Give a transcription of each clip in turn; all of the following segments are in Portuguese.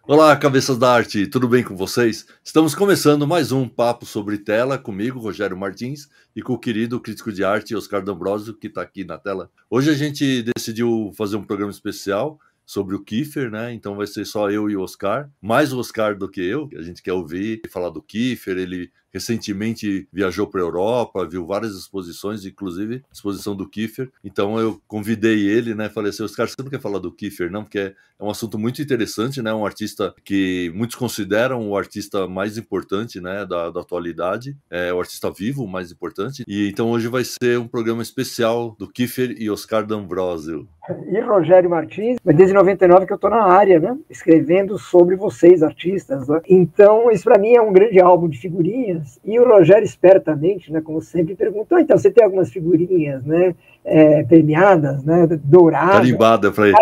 Olá, cabeças da arte, tudo bem com vocês? Estamos começando mais um papo sobre tela comigo, Rogério Martins, e com o querido crítico de arte Oscar D'Ambrosio, que está aqui na tela. Hoje a gente decidiu fazer um programa especial sobre o Kiefer, né? Então vai ser só eu e o Oscar, mais o Oscar do que eu, que a gente quer ouvir e falar do Kiefer. Ele recentemente viajou para a Europa, viu várias exposições, inclusive exposição do Kiefer. Então eu convidei ele, né? Falei assim, Oscar, você não quer falar do Kiefer, não? Porque é um assunto muito interessante, né? Um artista que muitos consideram o artista mais importante, né, da atualidade, o artista vivo mais importante. E então hoje vai ser um programa especial do Kiefer e Oscar D'Ambrosio. E Rogério Martins, desde 99 que eu estou na área, né, escrevendo sobre vocês, artistas, né? Então, isso para mim é um grande álbum de figurinhas, e o Rogério espertamente, né, como sempre, perguntou, então, você tem algumas figurinhas, né, premiadas, né, douradas. Carimbada, para ele.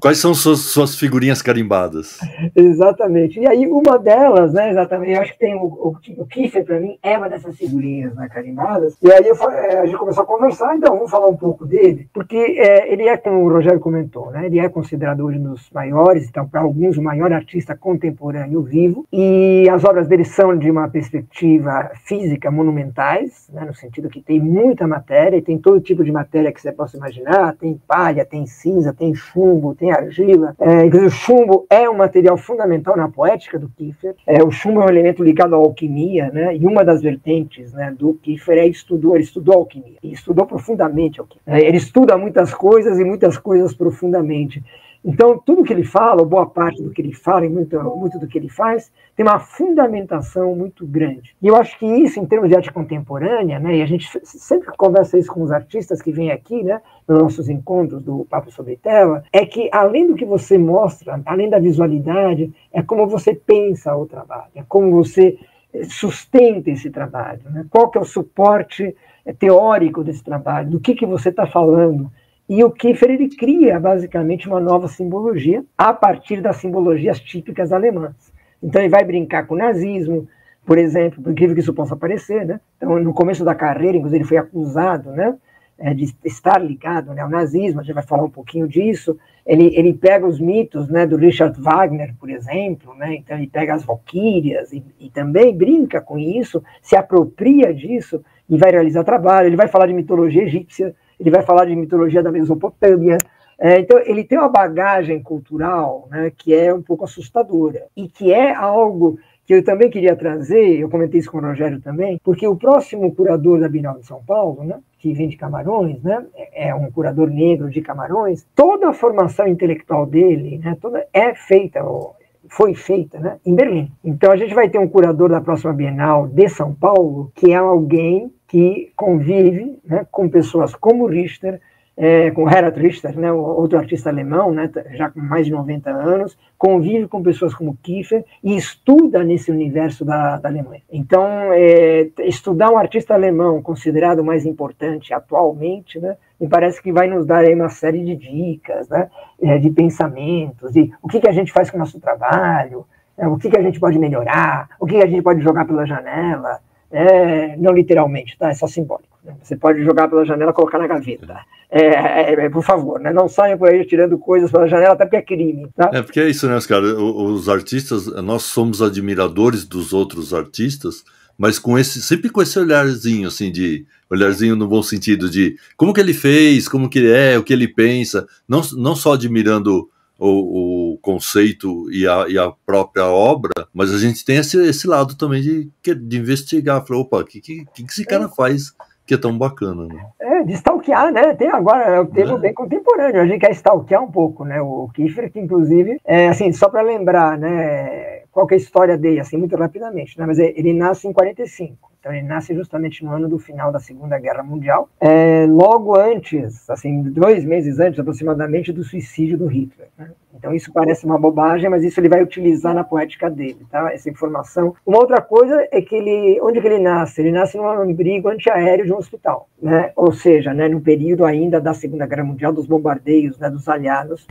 Quais são suas figurinhas carimbadas? Exatamente. E aí, uma delas, né, exatamente, eu acho que tem o Kiefer, para mim, é uma dessas figurinhas, né, carimbadas. E aí a gente começou a conversar, então vamos falar um pouco dele, porque ele é, como o Rogério comentou, né, ele é considerado hoje um dos maiores, então, para alguns, o maior artista contemporâneo vivo, e as obras dele são de uma perspectiva física monumentais, né, no sentido que tem muita matéria, e tem todo tipo de matéria que você possa imaginar, tem palha, tem cinza, tem chumbo, tem argila. Inclusive, o chumbo é um material fundamental na poética do Kiefer. O chumbo é um elemento ligado à alquimia, né, e uma das vertentes, né, do Kiefer ele estudou alquimia, e estudou profundamente alquimia. Ele estuda muitas coisas e muitas coisas profundamente. Então, tudo que ele fala, ou boa parte do que ele fala e muito do que ele faz, tem uma fundamentação muito grande. E eu acho que isso, em termos de arte contemporânea, né, e a gente sempre conversa isso com os artistas que vêm aqui, né, nos nossos encontros do Papo sobre Tela, é que, além do que você mostra, além da visualidade, é como você pensa o trabalho, é como você sustenta esse trabalho, né? Qual que é o suporte teórico desse trabalho, do que você está falando. E o Kiefer, ele cria, basicamente, uma nova simbologia a partir das simbologias típicas alemãs. Então, ele vai brincar com o nazismo, por exemplo, por incrível que isso possa parecer, né? Então, no começo da carreira, inclusive, ele foi acusado, né, de estar ligado, né, ao nazismo, a gente vai falar um pouquinho disso. Ele pega os mitos, né, do Richard Wagner, por exemplo, né? Então, ele pega as valquírias e também brinca com isso, se apropria disso e vai realizar trabalho. Ele vai falar de mitologia egípcia, ele vai falar de mitologia da Mesopotâmia. Então, ele tem uma bagagem cultural, né, que é um pouco assustadora, e que é algo que eu também queria trazer, eu comentei isso com o Rogério também, porque o próximo curador da Bienal de São Paulo, né, que vem de Camarões, né, é um curador negro de Camarões, toda a formação intelectual dele, né, foi feita, né, em Berlim. Então, a gente vai ter um curador da próxima Bienal de São Paulo, que é alguém que convive, né, com pessoas como Richter, com Herbert Richter, né, outro artista alemão, né, já com mais de 90 anos, convive com pessoas como Kiefer e estuda nesse universo da Alemanha. Então, estudar um artista alemão considerado mais importante atualmente, né, me parece que vai nos dar aí uma série de dicas, né, de pensamentos, de o que a gente faz com o nosso trabalho, o que a gente pode melhorar, o que a gente pode jogar pela janela. Não literalmente, tá? É só simbólico. Né? Você pode jogar pela janela e colocar na gaveta. Por favor, né? Não saiam por aí tirando coisas pela janela, até porque é crime. Tá? Porque é isso, né, Oscar? Os artistas, nós somos admiradores dos outros artistas, mas sempre com esse olharzinho, assim, olharzinho no bom sentido, de como que ele fez, como que ele é, o que ele pensa, não só admirando o conceito e a própria obra, mas a gente tem esse lado também de investigar, falar, opa, o que esse cara faz que é tão bacana, né? De stalkear, né? Tem agora o termo bem contemporâneo, a gente quer stalkear um pouco, né? O Kiefer, que inclusive, assim, só para lembrar, né, qual que é a história dele, assim, muito rapidamente, né? Mas ele nasce em 45. Então, ele nasce justamente no ano do final da Segunda Guerra Mundial, logo antes, assim, 2 meses antes, aproximadamente, do suicídio do Hitler, né? Então, isso parece uma bobagem, mas isso ele vai utilizar na poética dele, tá? Essa informação. Uma outra coisa é que onde que ele nasce? Ele nasce num abrigo antiaéreo de um hospital, né? Ou seja, né, no período ainda da Segunda Guerra Mundial, dos bombardeios, né, dos aliados,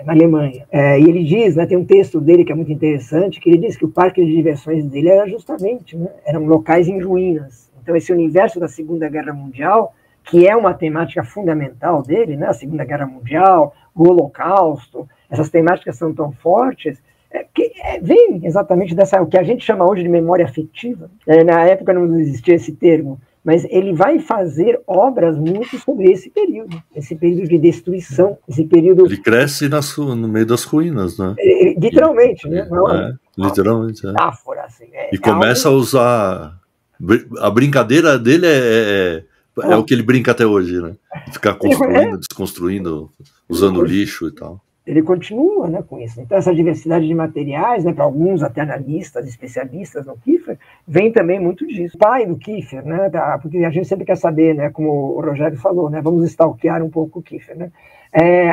na Alemanha. E ele diz, né, tem um texto dele que é muito interessante, que ele diz que o parque de diversões dele era justamente, né, eram locais em ruínas. Então, esse universo da Segunda Guerra Mundial, que é uma temática fundamental dele, né, a Segunda Guerra Mundial, o Holocausto, essas temáticas são tão fortes, vem exatamente dessa, o que a gente chama hoje de memória afetiva. Na época não existia esse termo, mas ele vai fazer obras muito sobre esse período de destruição, esse período... Ele cresce no meio das ruínas, né? Literalmente, né? Literalmente. Metáfora, assim. E começa a usar... A brincadeira dele é o que ele brinca até hoje, né? Ficar construindo, desconstruindo, usando lixo e tal. Ele continua, né, com isso. Então, essa diversidade de materiais, né, para alguns até analistas, especialistas no Kiefer, vem também muito disso. O pai do Kiefer, né, porque a gente sempre quer saber, né, como o Rogério falou, né, vamos stalkear um pouco o Kiefer, né,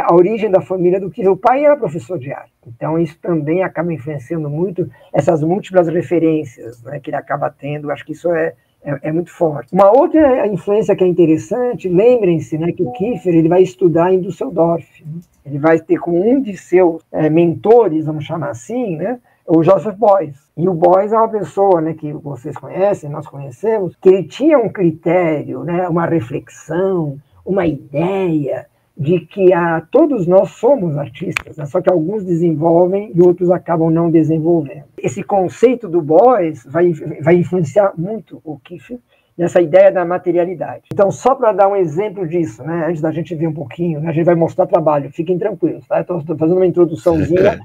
a origem da família do Kiefer. O pai era professor de arte, então isso também acaba influenciando muito essas múltiplas referências, né, que ele acaba tendo. Acho que isso é muito forte. Uma outra influência que é interessante, lembrem-se, né, que o Kiefer ele vai estudar em Düsseldorf, né? Ele vai ter como um de seus mentores, vamos chamar assim, né, o Joseph Beuys. E o Beuys é uma pessoa, né, que vocês conhecem, nós conhecemos, que ele tinha um critério, né, uma reflexão, uma ideia de que todos nós somos artistas, né, só que alguns desenvolvem e outros acabam não desenvolvendo. Esse conceito do Beuys vai influenciar muito o Kiefer nessa ideia da materialidade. Então, só para dar um exemplo disso, né, antes da gente ver um pouquinho, né, a gente vai mostrar trabalho, fiquem tranquilos, tá? Estou fazendo uma introduçãozinha,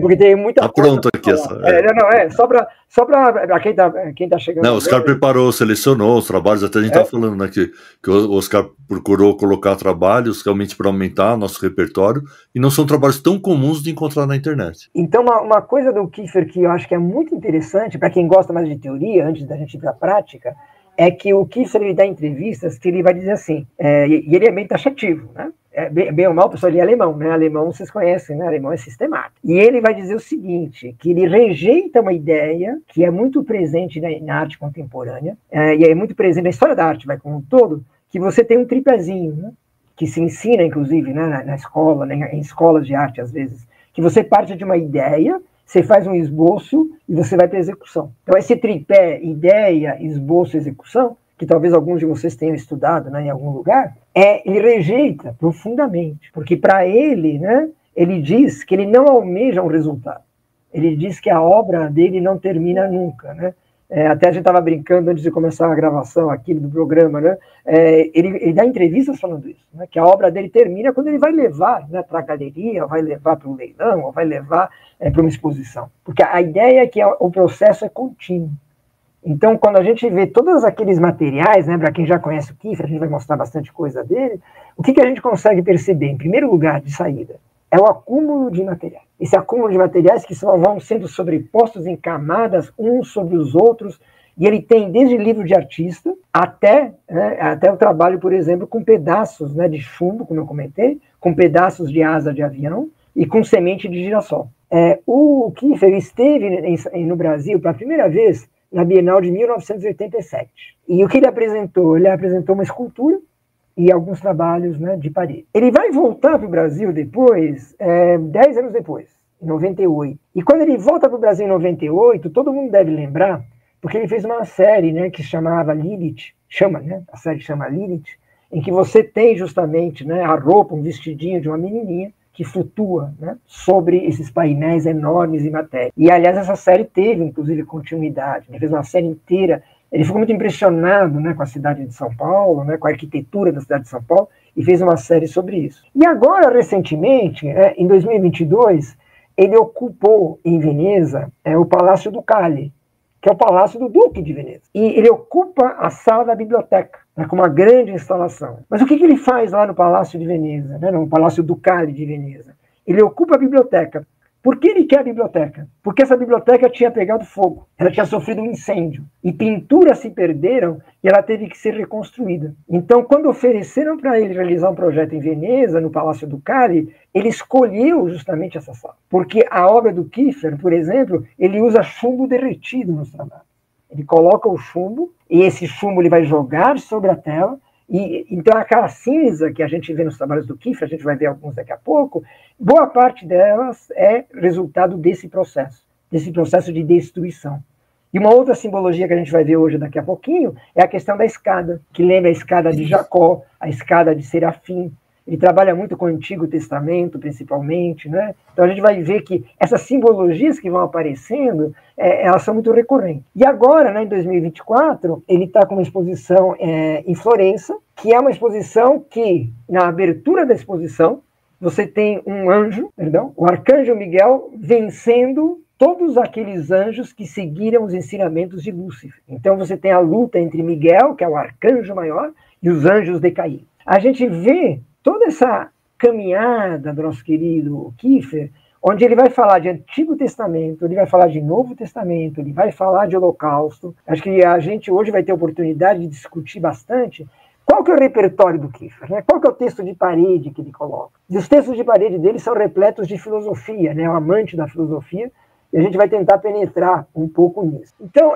porque tem muita coisa. Pronto aqui essa. Só para quem tá chegando. Não, o Oscar preparou, selecionou os trabalhos, até a gente estava falando, né, que o Oscar procurou colocar trabalhos realmente para aumentar nosso repertório, e não são trabalhos tão comuns de encontrar na internet. Então, uma coisa do Kiefer que eu acho que é muito interessante, para quem gosta mais de teoria, antes da gente ir para a prática, é que o Kiefer ele dá entrevistas que ele vai dizer assim, e ele é bem taxativo, né? Bem ou mal, pessoal, ele é alemão, né? Alemão vocês conhecem, né? Alemão é sistemático. E ele vai dizer o seguinte, que ele rejeita uma ideia que é muito presente na arte contemporânea, e é muito presente na história da arte, vai como um todo, que você tem um tripézinho, né? Que se ensina, inclusive, né? na escola, né? Em escolas de arte, às vezes, que você parte de uma ideia, você faz um esboço e você vai para a execução. Então, esse tripé, ideia, esboço, execução, que talvez alguns de vocês tenham estudado, né, em algum lugar, ele rejeita profundamente, porque para ele, né, ele diz que ele não almeja um resultado. Ele diz que a obra dele não termina nunca, né? Até a gente estava brincando antes de começar a gravação aqui do programa, né? Ele dá entrevistas falando isso, né? Que a obra dele termina quando ele vai levar, né, para a galeria, ou vai levar para um leilão, ou vai levar para uma exposição. Porque a ideia é que o processo é contínuo. Então, quando a gente vê todos aqueles materiais, né, para quem já conhece o Kiefer, a gente vai mostrar bastante coisa dele, o que a gente consegue perceber, em primeiro lugar, de saída? É o acúmulo de materiais. Esse acúmulo de materiais que vão sendo sobrepostos em camadas uns sobre os outros, e ele tem desde livro de artista até o trabalho, por exemplo, com pedaços, né, de chumbo, como eu comentei, com pedaços de asa de avião e com semente de girassol. O Kiefer esteve no Brasil pela primeira vez na Bienal de 1987. E o que ele apresentou? Ele apresentou uma escultura e alguns trabalhos, né, de parede. Ele vai voltar para o Brasil depois, 10 anos depois, em 98. E quando ele volta para o Brasil em 98, todo mundo deve lembrar, porque ele fez uma série, né, que chamava Lilith, a série chama Lilith, em que você tem justamente, né, a roupa, um vestidinho de uma menininha que flutua, né, sobre esses painéis enormes de matéria. E, aliás, essa série teve, inclusive, continuidade. Ele fez uma série inteira. Ele ficou muito impressionado, né, com a cidade de São Paulo, né, com a arquitetura da cidade de São Paulo, e fez uma série sobre isso. E agora, recentemente, em 2022, ele ocupou em Veneza o Palácio Ducale, que é o Palácio do Duque de Veneza. E ele ocupa a sala da biblioteca, né, com uma grande instalação. Mas o que ele faz lá no Palácio de Veneza, né, no Palácio Ducale de Veneza? Ele ocupa a biblioteca. Por que ele quer a biblioteca? Porque essa biblioteca tinha pegado fogo, ela tinha sofrido um incêndio, e pinturas se perderam e ela teve que ser reconstruída. Então, quando ofereceram para ele realizar um projeto em Veneza, no Palácio Ducale, ele escolheu justamente essa sala. Porque a obra do Kiefer, por exemplo, ele usa chumbo derretido nos trabalhos. Ele coloca o chumbo, e esse chumbo ele vai jogar sobre a tela, e então aquela cinza que a gente vê nos trabalhos do Kiefer, a gente vai ver alguns daqui a pouco, boa parte delas é resultado desse processo de destruição. E uma outra simbologia que a gente vai ver hoje daqui a pouquinho é a questão da escada, que lembra a escada de Jacó, a escada de Serafim. ele trabalha muito com o Antigo Testamento, principalmente, né? Então a gente vai ver que essas simbologias que vão aparecendo, elas são muito recorrentes. E agora, né, em 2024, ele está com uma exposição em Florença, que é uma exposição que, na abertura da exposição, você tem um anjo, o arcanjo Miguel, vencendo todos aqueles anjos que seguiram os ensinamentos de Lúcifer. Então você tem a luta entre Miguel, que é o arcanjo maior, e os anjos decaídos. A gente vê toda essa caminhada do nosso querido Kiefer, onde ele vai falar de Antigo Testamento, ele vai falar de Novo Testamento, ele vai falar de Holocausto. Acho que a gente hoje vai ter a oportunidade de discutir bastante qual que é o repertório do Kiefer, né? Qual que é o texto de parede que ele coloca. E os textos de parede dele são repletos de filosofia, né? É um amante da filosofia, e a gente vai tentar penetrar um pouco nisso. Então,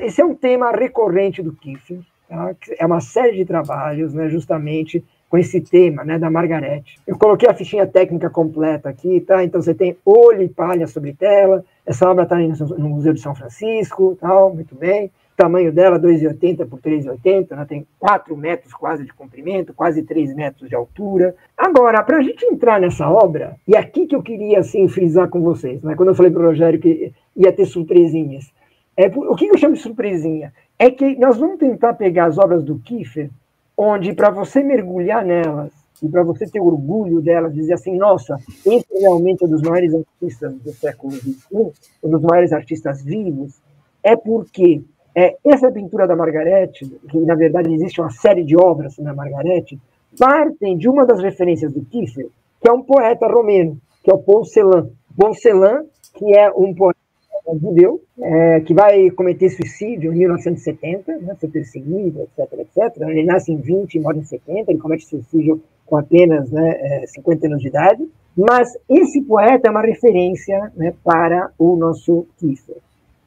esse é um tema recorrente do Kiefer, tá? É uma série de trabalhos, né, justamente com esse tema, né, da Margarete. Eu coloquei a fichinha técnica completa aqui, tá? Então você tem Olho e Palha sobre tela, essa obra está no Museu de São Francisco, tal, muito bem. O tamanho dela, 2,80 por 3,80, né? Tem 4 metros quase de comprimento, quase 3 metros de altura. Agora, para a gente entrar nessa obra, e aqui que eu queria assim, frisar com vocês, né? Quando eu falei para o Rogério que ia ter surpresinhas, o que eu chamo de surpresinha? É que nós vamos tentar pegar as obras do Kiefer, onde para você mergulhar nelas, e para você ter orgulho delas, dizer assim, nossa, esse realmente é um dos maiores artistas do século XXI, um dos maiores artistas vivos, é porque essa pintura da Margarete, que na verdade existe uma série de obras da Margarete, partem de uma das referências do Kiefer, que é um poeta romeno, que é o Paul Celan. Paul Celan, que é um poeta judeu, que vai cometer suicídio em 1970, né, ser perseguido, etc, etc. Ele nasce em 20 e morre em 70, ele comete suicídio com apenas 50 anos de idade, mas esse poeta é uma referência, né, para o nosso Kiefer.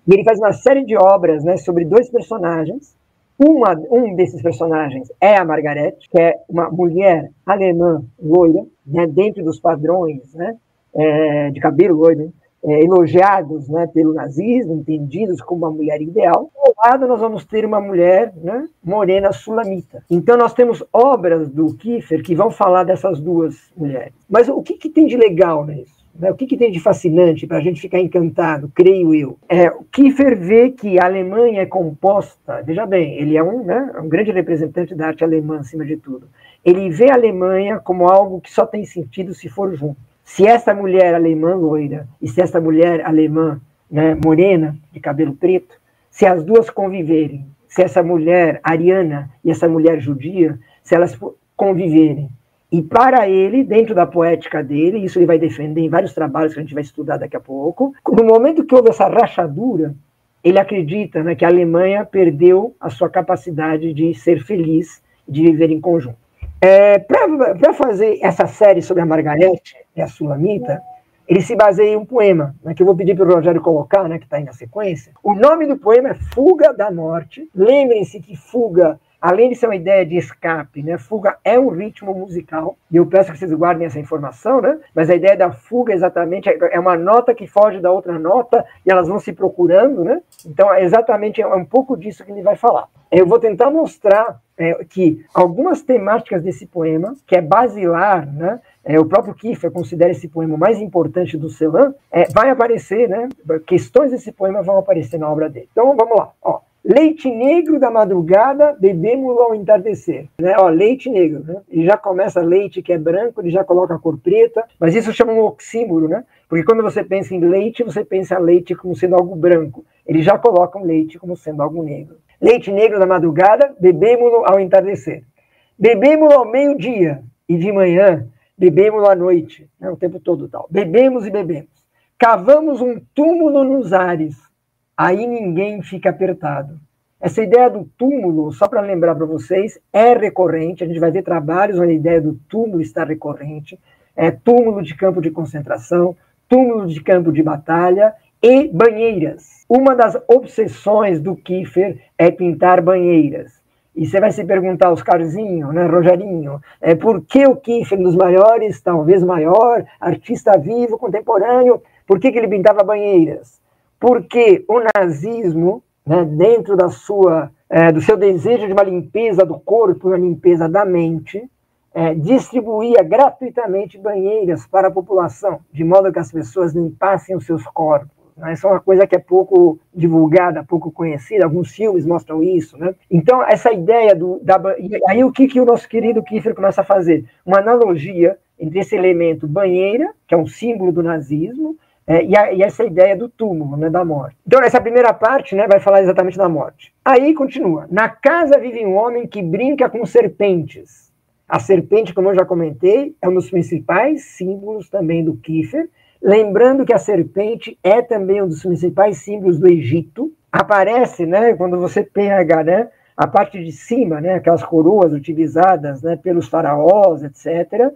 E ele faz uma série de obras, né, sobre 2 personagens. Um desses personagens é a Margarete, que é uma mulher alemã loira, né, dentro dos padrões, né, de cabelo loiro, elogiados, né, pelo nazismo, entendidos como uma mulher ideal. Ao lado nós vamos ter uma mulher, né, morena sulamita. Então nós temos obras do Kiefer que vão falar dessas 2 mulheres. Mas o que tem de legal nisso? O que tem de fascinante para a gente ficar encantado, creio eu? O Kiefer vê que a Alemanha é composta, veja bem, ele é um grande representante da arte alemã, acima de tudo. Ele vê a Alemanha como algo que só tem sentido se for junto. Se essa mulher alemã loira e se essa mulher alemã, né, morena, de cabelo preto, se as 2 conviverem, se essa mulher ariana e essa mulher judia, se elas conviverem, e para ele, dentro da poética dele, isso ele vai defender em vários trabalhos que a gente vai estudar daqui a pouco, no momento que houve essa rachadura, ele acredita, né, que a Alemanha perdeu a sua capacidade de ser feliz, de viver em conjunto. Para fazer essa série sobre a Margarete e a Sulamita, ele se baseia em um poema, né, que eu vou pedir para o Rogério colocar, né, que está aí na sequência. O nome do poema é Fuga da Morte. Lembrem-se que fuga, além de ser uma ideia de escape, né, fuga é um ritmo musical, e eu peço que vocês guardem essa informação, né, mas a ideia da fuga exatamente é uma nota que foge da outra nota, e elas vão se procurando, né? Então exatamente é um pouco disso que ele vai falar. Eu vou tentar mostrar que algumas temáticas desse poema, que é basilar, né, o próprio Kiefer considera esse poema o mais importante do Celan, vai aparecer, né, questões desse poema vão aparecer na obra dele. Então vamos lá, ó. Leite negro da madrugada, bebemos-lo ao entardecer. Né? Ó, leite negro, né? Ele já começa leite que é branco, ele já coloca a cor preta, mas isso chama um oxímoro, né? Porque quando você pensa em leite, você pensa leite como sendo algo branco. Ele já coloca um leite como sendo algo negro. Leite negro da madrugada, bebemos-lo ao entardecer. Bebemos-lo ao meio-dia, e de manhã, bebemos-lo à noite, né? O tempo todo tal. Bebemos e bebemos. Cavamos um túmulo nos ares, aí ninguém fica apertado. Essa ideia do túmulo, só para lembrar para vocês, é recorrente. A gente vai ver trabalhos onde a ideia do túmulo está recorrente. Túmulo de campo de concentração, túmulo de campo de batalha e banheiras. Uma das obsessões do Kiefer é pintar banheiras. E você vai se perguntar, Oscarzinho, né, Rogerinho, por que o Kiefer, um dos maiores, talvez maior, artista vivo, contemporâneo, por que ele pintava banheiras? Porque o nazismo, né, dentro do seu desejo de uma limpeza do corpo e uma limpeza da mente, distribuía gratuitamente banheiras para a população, de modo que as pessoas limpassem os seus corpos. Isso é uma coisa que é pouco divulgada, pouco conhecida, alguns filmes mostram isso, né? Então, essa ideia aí o que o nosso querido Kiefer começa a fazer? Uma analogia entre esse elemento banheira, que é um símbolo do nazismo, e essa ideia do túmulo, né, da morte. Então, essa primeira parte, né, vai falar exatamente da morte. Aí, continua. Na casa vive um homem que brinca com serpentes. A serpente, como eu já comentei, é um dos principais símbolos também do Kiefer. Lembrando que a serpente é também um dos principais símbolos do Egito. Aparece, né, quando você pega, né, a parte de cima, né, aquelas coroas utilizadas, né, pelos faraós, etc.,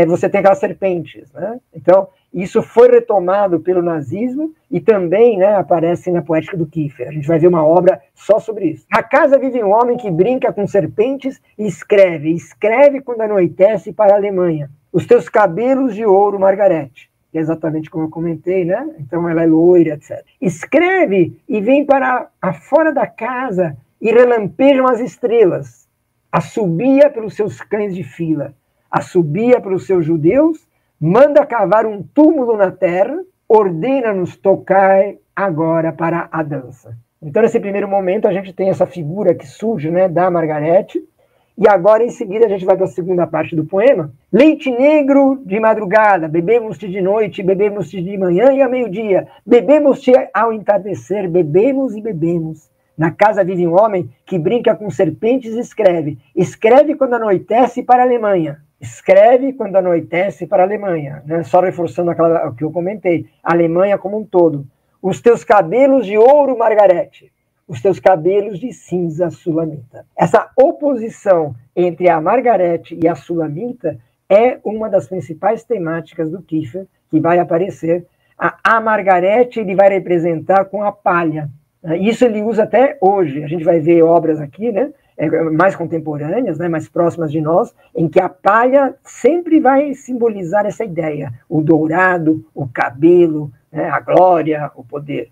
você tem aquelas serpentes, né? Então, isso foi retomado pelo nazismo e também, né, aparece na poética do Kiefer. A gente vai ver uma obra só sobre isso. Na casa vive um homem que brinca com serpentes e escreve quando anoitece para a Alemanha. Os teus cabelos de ouro, Margarete. Que é exatamente como eu comentei, né? Então ela é loira, etc. Escreve e vem para fora da casa e relampejam as estrelas. Assobia pelos seus cães de fila. Assobia pelos seus judeus, manda cavar um túmulo na terra, ordena-nos tocar agora para a dança. Então, nesse primeiro momento, a gente tem essa figura que surge, né, da Margarete, e agora, em seguida, a gente vai para a segunda parte do poema. Leite negro de madrugada, bebemos-te de noite, bebemos-te de manhã e a meio-dia, bebemos-te ao entardecer, bebemos e bebemos. Na casa vive um homem que brinca com serpentes e escreve quando anoitece para a Alemanha. Escreve quando anoitece para a Alemanha, né? Só reforçando o que eu comentei, a Alemanha como um todo. Os teus cabelos de ouro, Margarete, os teus cabelos de cinza, Sulamita. Essa oposição entre a Margarete e a Sulamita é uma das principais temáticas do Kiefer, que vai aparecer. A Margarete ele vai representar com a palha. Isso ele usa até hoje. A gente vai ver obras aqui, né? Mais contemporâneas, né, mais próximas de nós, em que a palha sempre vai simbolizar essa ideia, o dourado, o cabelo, né, a glória, o poder.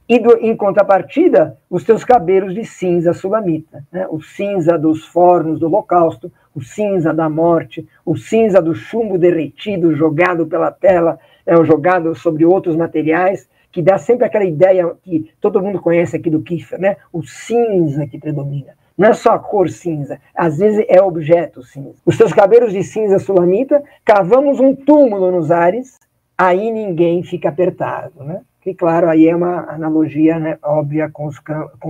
E em contrapartida, os teus cabelos de cinza, Sulamita, né, o cinza dos fornos do holocausto, o cinza da morte, o cinza do chumbo derretido jogado pela tela, jogado sobre outros materiais, que dá sempre aquela ideia que todo mundo conhece aqui do Kiefer, né, o cinza que predomina. Não é só a cor cinza, às vezes é objeto cinza. Os teus cabelos de cinza, Sulamita, cavamos um túmulo nos ares, aí ninguém fica apertado, né? Que, claro, aí é uma analogia, né, óbvia com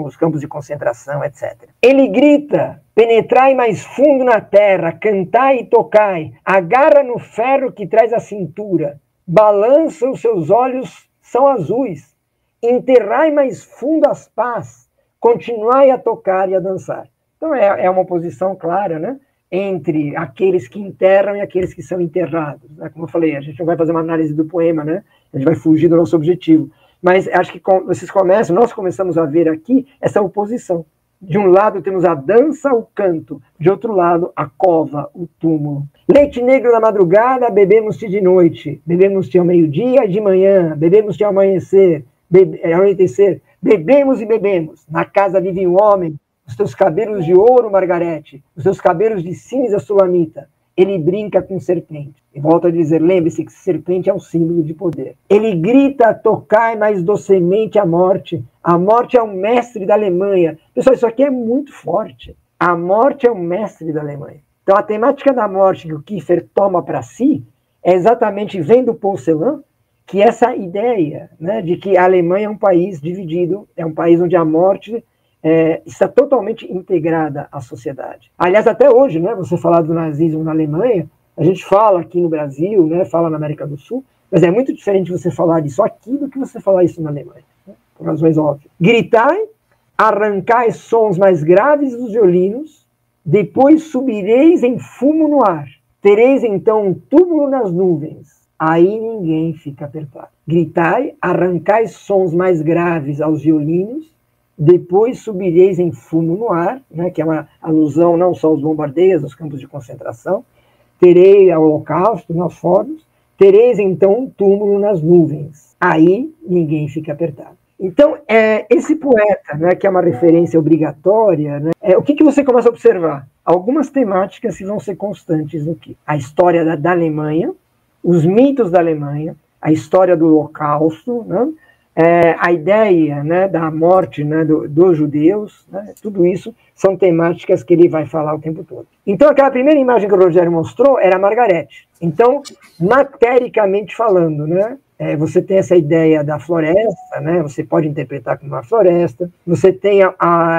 os campos de concentração, etc. Ele grita, penetrai mais fundo na terra, cantai e tocai, agarra no ferro que traz a cintura, balança os seus olhos, são azuis, enterrai mais fundo as pás, continuai a tocar e a dançar. Então é uma oposição clara, né, entre aqueles que enterram e aqueles que são enterrados. Né? Como eu falei, a gente não vai fazer uma análise do poema, né? A gente vai fugir do nosso objetivo. Mas acho que nós começamos a ver aqui essa oposição. De um lado temos a dança, o canto. De outro lado, a cova, o túmulo. Leite negro na madrugada, bebemos-te de noite. Bebemos-te ao meio-dia e de manhã. Bebemos-te ao anoitecer. Bebemos e bebemos. Na casa vive um homem. Os teus cabelos de ouro, Margarete. Os teus cabelos de cinza, Sulamita. Ele brinca com serpente. E volto a dizer, lembre-se que serpente é um símbolo de poder. Ele grita, tocai mais docemente a morte. A morte é o mestre da Alemanha. Pessoal, isso aqui é muito forte. A morte é o mestre da Alemanha. Então, a temática da morte que o Kiefer toma para si é exatamente, vem do Paul Celan, que essa ideia, né, de que a Alemanha é um país dividido, é um país onde a morte está totalmente integrada à sociedade. Aliás, até hoje, né, você falar do nazismo na Alemanha, a gente fala aqui no Brasil, né, fala na América do Sul, mas é muito diferente você falar disso aqui do que você falar isso na Alemanha, né, por razões óbvias. Gritai, arrancai sons mais graves dos violinos, depois subireis em fumo no ar, tereis então um túmulo nas nuvens, aí ninguém fica apertado. Gritai, arrancai sons mais graves aos violinos, depois subireis em fumo no ar, né, que é uma alusão não só aos bombardeios, aos campos de concentração, terei ao holocausto, nos fornos, tereis então um túmulo nas nuvens. Aí ninguém fica apertado. Então, esse poeta, né, que é uma referência obrigatória, né, o que você começa a observar? Algumas temáticas que vão ser constantes aqui. A história da Alemanha, os mitos da Alemanha, a história do Holocausto, né, a ideia, né, da morte, né, dos judeus, né, tudo isso são temáticas que ele vai falar o tempo todo. Então, aquela primeira imagem que o Rogério mostrou era a Margarete. Então, matericamente falando, né, você tem essa ideia da floresta, né, você pode interpretar como uma floresta, você tem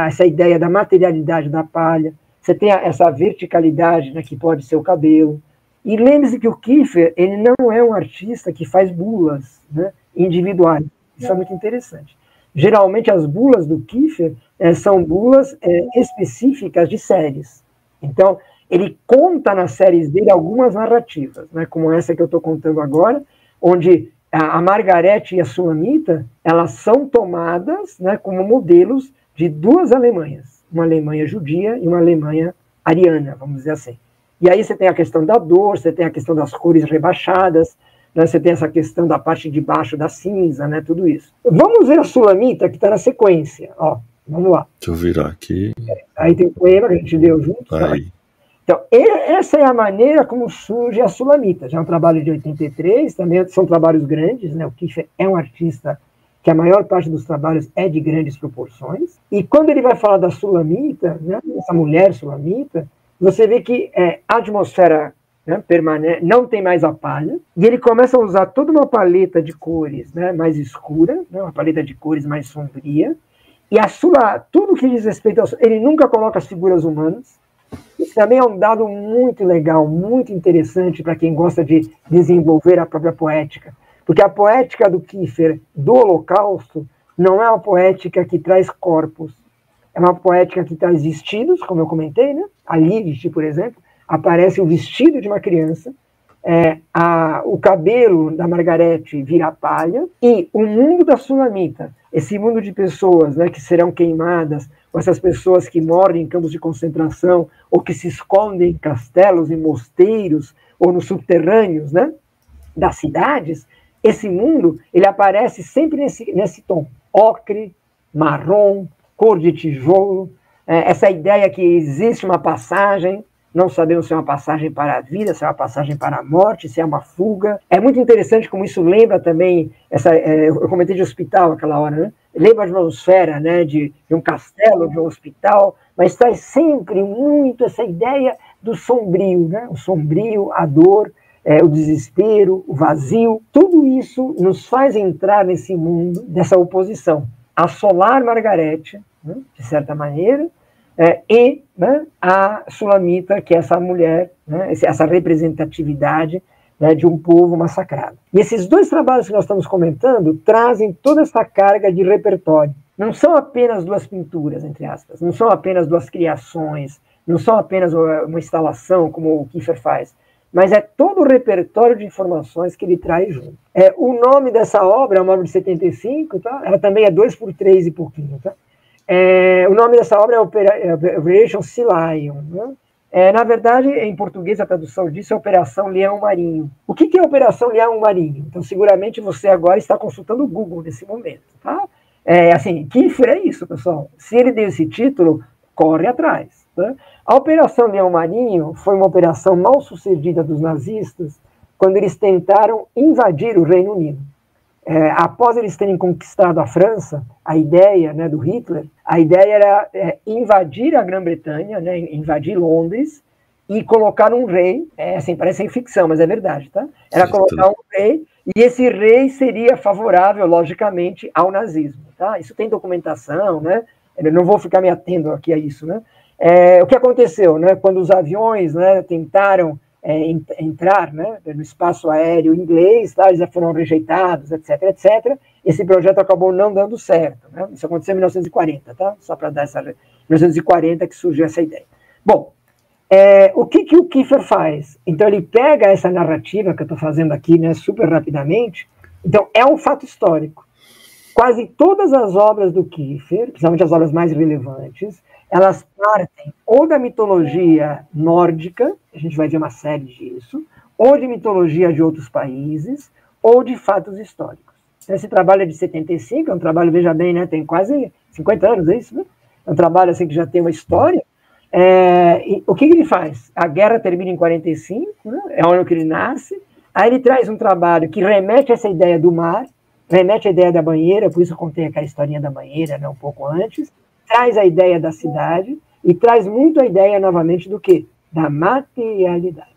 essa ideia da materialidade da palha, você tem essa verticalidade, né, que pode ser o cabelo. E lembre-se que o Kiefer, ele não é um artista que faz bulas, né, individuais. Isso é muito interessante. Geralmente, as bulas do Kiefer são bulas específicas de séries. Então, ele conta nas séries dele algumas narrativas, né, como essa que eu estou contando agora, onde a Margarete e a Sulamita, elas são tomadas, né, como modelos de duas Alemanhas, uma Alemanha judia e uma Alemanha ariana, vamos dizer assim. E aí você tem a questão da dor, você tem a questão das cores rebaixadas, né, você tem essa questão da parte de baixo da cinza, né, tudo isso. Vamos ver a Sulamita, que está na sequência. Ó, vamos lá. Deixa eu virar aqui. Aí tem o poema que a gente leu junto. Aí. Tá? Então, essa é a maneira como surge a Sulamita. Já é um trabalho de 83, também são trabalhos grandes, né? O Kiefer é um artista que a maior parte dos trabalhos é de grandes proporções. E quando ele vai falar da Sulamita, né, essa mulher Sulamita, você vê que a atmosfera, né, não tem mais a palha, e ele começa a usar toda uma paleta de cores, né, mais escura, né, uma paleta de cores mais sombria, e tudo que diz respeito ele nunca coloca as figuras humanas. Isso também é um dado muito legal, muito interessante para quem gosta de desenvolver a própria poética, porque a poética do Kiefer, do Holocausto, não é uma poética que traz corpos, é uma poética que traz vestidos, como eu comentei, né? A Lilith, por exemplo, aparece o vestido de uma criança, o cabelo da Margarete vira palha, e o mundo da Sulamita, esse mundo de pessoas, né, que serão queimadas, ou essas pessoas que morrem em campos de concentração, ou que se escondem em castelos, em mosteiros, ou nos subterrâneos, né, das cidades, esse mundo ele aparece sempre nesse tom, ocre, marrom, cor de tijolo, essa ideia que existe uma passagem, não sabemos se é uma passagem para a vida, se é uma passagem para a morte, se é uma fuga. É muito interessante como isso lembra também, eu comentei de hospital aquela hora, né? Lembra de uma atmosfera, né? de um castelo, de um hospital, mas traz sempre muito essa ideia do sombrio, né? O sombrio, a dor, o desespero, o vazio. Tudo isso nos faz entrar nesse mundo dessa oposição. Assolar Margarete, né? De certa maneira, e, né, a Sulamita, que é essa mulher, né, essa representatividade, né, de um povo massacrado. E esses dois trabalhos que nós estamos comentando trazem toda essa carga de repertório. Não são apenas duas pinturas, entre aspas, não são apenas duas criações, não são apenas uma instalação, como o Kiefer faz, mas é todo o repertório de informações que ele traz junto. O nome dessa obra é uma obra de 75, tá? Ela também é 2x3 e pouquinho, tá? O nome dessa obra é Operation Sea Lion. Né? Na verdade, em português, a tradução disso é Operação Leão Marinho. O que é Operação Leão Marinho? Então, seguramente você agora está consultando o Google nesse momento. Tá? Assim, Kiefer é isso, pessoal. Se ele deu esse título, corre atrás. Tá? A Operação Leão Marinho foi uma operação mal sucedida dos nazistas quando eles tentaram invadir o Reino Unido. Após eles terem conquistado a França, a ideia, né, do Hitler, a ideia era invadir a Grã-Bretanha, né, invadir Londres e colocar um rei, assim, parece ficção, mas é verdade, tá? Era colocar um rei, e esse rei seria favorável, logicamente, ao nazismo, tá? Isso tem documentação, né? Eu não vou ficar me atendo aqui a isso, né? O que aconteceu, né? Quando os aviões, né, tentaram entrar, né, no espaço aéreo inglês, tá, eles já foram rejeitados, etc, etc. Esse projeto acabou não dando certo. Né? Isso aconteceu em 1940, tá? Só para dar essa... 1940 que surgiu essa ideia. Bom, o que o Kiefer faz? Então ele pega essa narrativa que eu estou fazendo aqui, né, super rapidamente. Então é um fato histórico. Quase todas as obras do Kiefer, principalmente as obras mais relevantes, elas partem ou da mitologia nórdica, a gente vai ver uma série disso, ou de mitologia de outros países, ou de fatos históricos. Esse trabalho é de 75, é um trabalho, veja bem, né, tem quase 50 anos, é isso, né? É um trabalho assim, que já tem uma história. E o que ele faz? A guerra termina em 45, né? É o ano que ele nasce. Aí ele traz um trabalho que remete a essa ideia do mar, remete à ideia da banheira, por isso eu contei aquela historinha da banheira, né, um pouco antes, traz a ideia da cidade e traz muito a ideia, novamente, do quê? Da materialidade.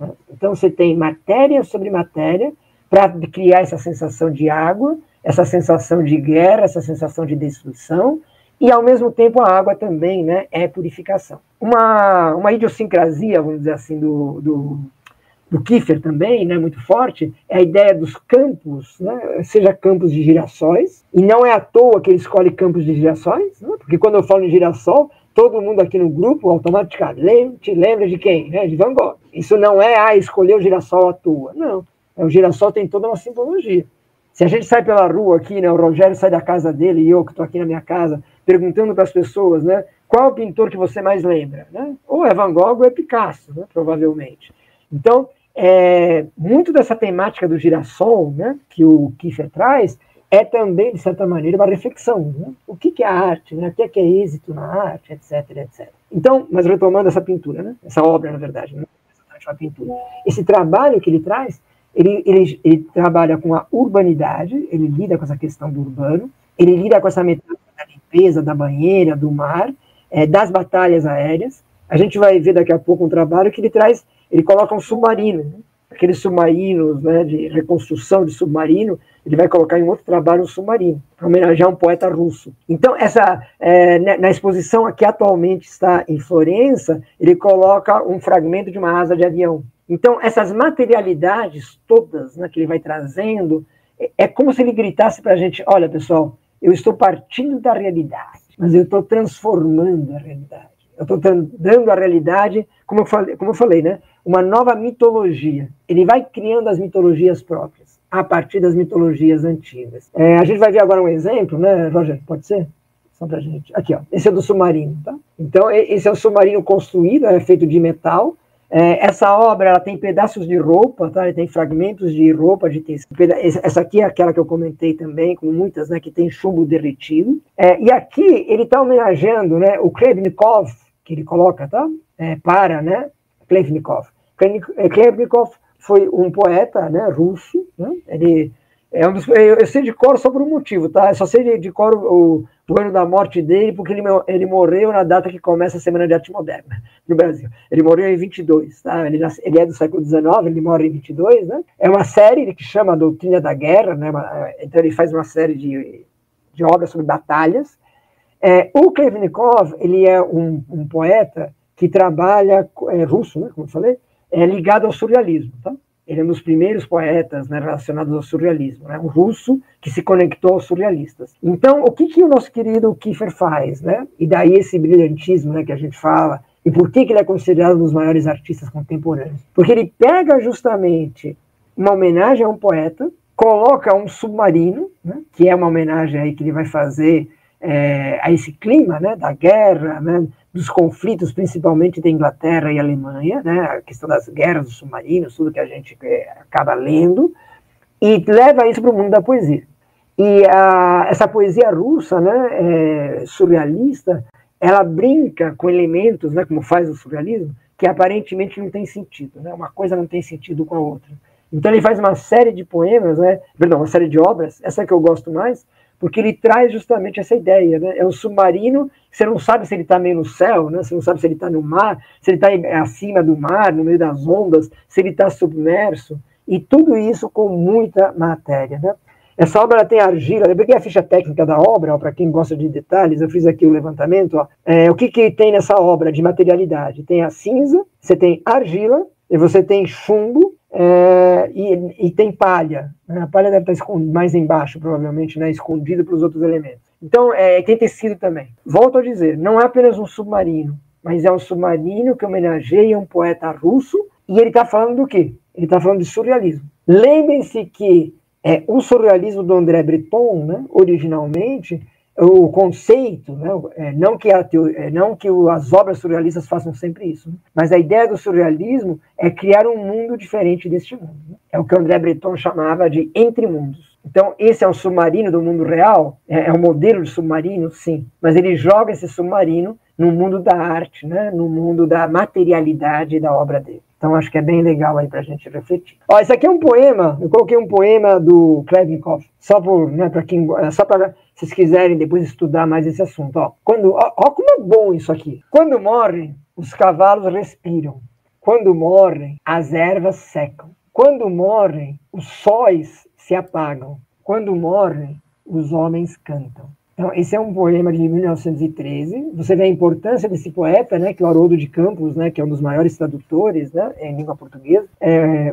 Né? Então você tem matéria sobre matéria para criar essa sensação de água, essa sensação de guerra, essa sensação de destruição, e, ao mesmo tempo, a água também, né, é purificação. Uma idiosincrasia, vamos dizer assim, do Kiefer também, né, muito forte, é a ideia dos campos, né, seja campos de girassóis, e não é à toa que ele escolhe campos de girassóis, né, porque quando eu falo em girassol, todo mundo aqui no grupo automaticamente lembra de quem? Né, de Van Gogh. Isso não é, escolher o girassol à toa, não. O girassol tem toda uma simbologia. Se a gente sai pela rua aqui, né, o Rogério sai da casa dele e eu que estou aqui na minha casa, perguntando para as pessoas, né, qual é o pintor que você mais lembra? Né? Ou é Van Gogh ou é Picasso, né, provavelmente. Então, muito dessa temática do girassol, né, que o Kiefer traz, é também, de certa maneira, uma reflexão. Né? O que é a arte? Né? O que é êxito na arte, etc, etc. Então, mas retomando essa pintura, né? Essa obra, na verdade, não é exatamente uma pintura. Esse trabalho que ele traz, ele trabalha com a urbanidade, ele lida com essa questão do urbano, ele lida com essa metáfora da limpeza, da banheira, do mar, das batalhas aéreas. A gente vai ver daqui a pouco um trabalho que ele coloca um submarino, né? Aqueles submarinos, né, de reconstrução de submarino, ele vai colocar em outro trabalho um submarino, para homenagear um poeta russo. Então, na exposição que atualmente está em Florença, ele coloca um fragmento de uma asa de avião. Então, essas materialidades todas, né, que ele vai trazendo, é como se ele gritasse para a gente, olha, pessoal, eu estou partindo da realidade, mas eu estou transformando a realidade. Eu estou dando à realidade, como eu falei, né, uma nova mitologia. Ele vai criando as mitologias próprias, a partir das mitologias antigas. A gente vai ver agora um exemplo, né, Roger? Pode ser? Só pra gente. Aqui, ó. Esse é do submarino, tá? Então, esse é um submarino construído, é feito de metal. Essa obra, ela tem pedaços de roupa, tá? Ele tem fragmentos de roupa, de tecido. Essa aqui é aquela que eu comentei também, com muitas, né, que tem chumbo derretido. E aqui ele está homenageando, né, o Klebnikov, que ele coloca, tá? Né, Klebnikov. Klebnikov foi um poeta, né, russo, né? Ele eu sei de cor só por um motivo, tá? Eu só sei de cor o ano da morte dele, porque ele morreu na data que começa a Semana de Arte Moderna no Brasil. Ele morreu em 22, tá? Ele é do século XIX, ele morre em 22, né? É uma série que chama A Doutrina da Guerra, né? Então ele faz uma série de obras sobre batalhas. O Klebnikov, ele é um poeta que trabalha, russo, né, como eu falei, ligado ao surrealismo, tá? Ele é um dos primeiros poetas, né, relacionados ao surrealismo, né, um russo que se conectou aos surrealistas. Então, o que o nosso querido Kiefer faz, né? E daí esse brilhantismo, né, que a gente fala, e por que ele é considerado um dos maiores artistas contemporâneos? Porque ele pega justamente uma homenagem a um poeta, coloca um submarino, né, que é uma homenagem aí que ele vai fazer a esse clima, né, da guerra, né, dos conflitos, principalmente da Inglaterra e Alemanha, né, a questão das guerras dos submarinos, tudo que a gente acaba lendo, e leva isso para o mundo da poesia. E essa poesia russa, né, surrealista, ela brinca com elementos, né, como faz o surrealismo, que aparentemente não tem sentido, né, uma coisa não tem sentido com a outra. Então ele faz uma série de poemas, né, uma série de obras, essa que eu gosto mais, porque ele traz justamente essa ideia, né? É um submarino, você não sabe se ele está meio no céu, né? Você não sabe se ele está no mar, se ele está acima do mar, no meio das ondas, se ele está submerso, e tudo isso com muita matéria, né? Essa obra ela tem argila, eu peguei a ficha técnica da obra, para quem gosta de detalhes, eu fiz aqui o levantamento, ó. O que tem nessa obra de materialidade? Tem a cinza, você tem argila, e você tem chumbo, e tem palha. A palha deve estar mais embaixo, provavelmente, né, escondida para os outros elementos. Então, tem tecido também. Volto a dizer, não é apenas um submarino, mas é um submarino que homenageia um poeta russo, e ele está falando do quê? Ele está falando de surrealismo. Lembrem-se que o surrealismo do André Breton, né, originalmente, o conceito, né, não que as obras surrealistas façam sempre isso, né, mas a ideia do surrealismo é criar um mundo diferente deste mundo. Né? É o que o André Breton chamava de entre mundos. Então, esse é o submarino do mundo real? É o modelo de submarino? Sim. Mas ele joga esse submarino no mundo da arte, né? No mundo da materialidade da obra dele. Então, acho que é bem legal aí para a gente refletir. Ó, esse aqui é um poema, eu coloquei um poema do Klebnikov, só para vocês quiserem depois estudar mais esse assunto. Ó, como é bom isso aqui. Quando morrem, os cavalos respiram. Quando morrem, as ervas secam. Quando morrem, os sóis se apagam. Quando morrem, os homens cantam. Então, esse é um poema de 1913. Você vê a importância desse poeta, né, que é o Haroldo de Campos, né, que é um dos maiores tradutores, né, em língua portuguesa.